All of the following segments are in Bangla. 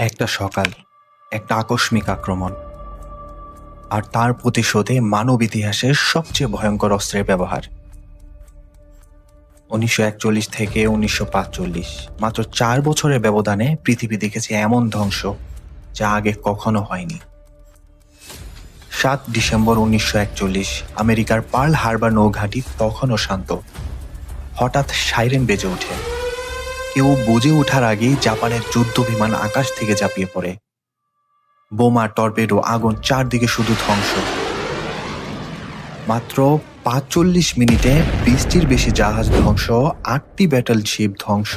একটা সকাল, একটা আকস্মিক আক্রমণ, আর তার প্রতিশোধে মানব ইতিহাসের সবচেয়ে ভয়ঙ্কর অস্ত্রের ব্যবহার। ১৯৪১ থেকে ১৯৪৫, মাত্র ৪ বছরের ব্যবধানে পৃথিবী দেখেছে এমন ধ্বংস যা আগে কখনো হয়নি। ৭ ডিসেম্বর ১৯৪১, আমেরিকার পার্ল হারবার নৌঘাঁটি তখনও শান্ত। হঠাৎ সাইরেন বেজে ওঠে। কেউ বুঝে ওঠার আগেই জাপানের যুদ্ধ বিমান আকাশ থেকে ঝাঁপিয়ে পড়ে। বোমা, টর্পেডো, আগুন, চারদিকে শুধু ধ্বংস। মাত্র ৪৫ মিনিটে ২০টির বেশি জাহাজ ধ্বংস, ৮টি ব্যাটলশিপ ধ্বংস,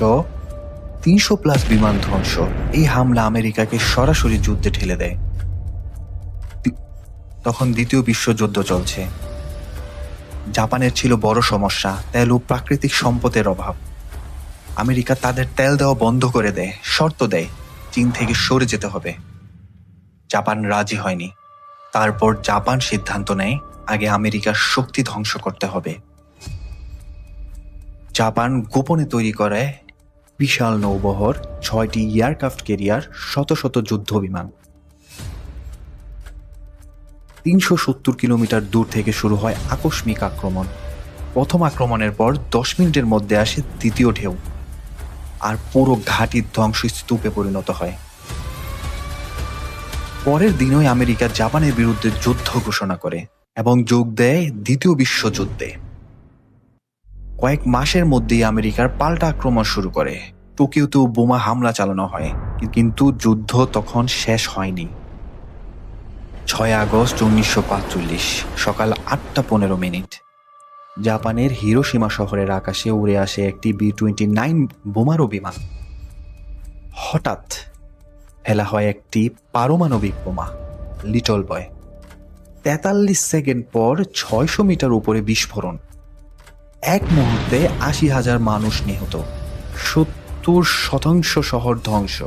৩০০+ বিমান ধ্বংস। এই হামলা আমেরিকাকে সরাসরি যুদ্ধে ঠেলে দেয়। তখন দ্বিতীয় বিশ্বযুদ্ধ চলছে। জাপানের ছিল বড় সমস্যা, তেল ও প্রাকৃতিক সম্পদের অভাব। আমেরিকা তাদের তেল দেওয়া বন্ধ করে দেয়, শর্ত দেয় চীন থেকে সরে যেতে হবে। জাপান রাজি হয়নি। তারপর জাপান সিদ্ধান্ত নেয় আগে আমেরিকার শক্তি ধ্বংস করতে হবে। জাপান গোপনে তৈরি করে বিশাল নৌবহর, ৬টি এয়ারক্রাফট ক্যারিয়ার, শত শত যুদ্ধ বিমান। ৩৭০ কিলোমিটার দূর থেকে শুরু হয় আকস্মিক আক্রমণ। প্রথম আক্রমণের পর ১০ মিনিটের মধ্যে আসে দ্বিতীয় ঢেউ, আর পুরো ঘাঁটি ধ্বংসস্তূপে পরিণত হয়। পরের দিনই আমেরিকা জাপানের বিরুদ্ধে যুদ্ধ ঘোষণা করে এবং যোগ দেয় দ্বিতীয় বিশ্বযুদ্ধে। কয়েক মাসের মধ্যেই আমেরিকার পাল্টা আক্রমণ শুরু করে। টোকিওতেও বোমা হামলা চালানো হয়, কিন্তু যুদ্ধ তখন শেষ হয়নি। ৬ আগস্ট ১৯৪৫, সকাল ৮টা ১৫ মিনিট, জাপানের হিরোশিমা শহরের আকাশে উড়ে আসে একটি B-29 বোমারু বিমান। হঠাৎ ফেলা হয় একটি পারমাণবিক বোমা, লিটল বয়। ৪৩ সেকেন্ড পর ৬০০ মিটার উপরে বিস্ফোরণ। এক মুহূর্তে ৮০,০০০ মানুষ নিহত, ৭০% শহর ধ্বংস।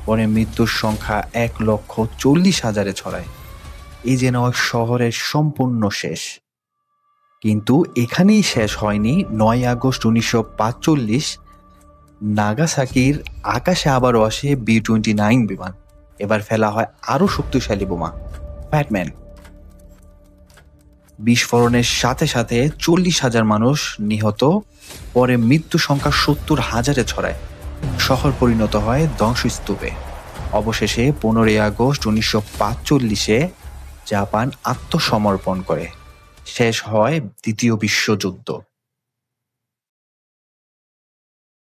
পরে মৃত্যুর সংখ্যা ১,৪০,০০০-এ ছড়ায়। এই যেন শহরের সম্পূর্ণ শেষ। কিন্তু এখানেই শেষ হয়নি। ৯ আগস্ট ১৯৪৫, নাগাসাকির আকাশে আবারও আসে B-29 বিমান। এবার ফেলা হয় আরও শক্তিশালী বোমা, ফ্যাটম্যান। বিস্ফোরণের সাথে সাথে ৪০,০০০ মানুষ নিহত। পরে মৃত্যু সংখ্যা ৭০,০০০-এ ছড়ায়। শহর পরিণত হয় ধ্বংসস্তূপে। অবশেষে ১৫ আগস্ট ১৯৪৫-এ জাপান আত্মসমর্পণ করে। শেষ হয় দ্বিতীয় বিশ্বযুদ্ধ।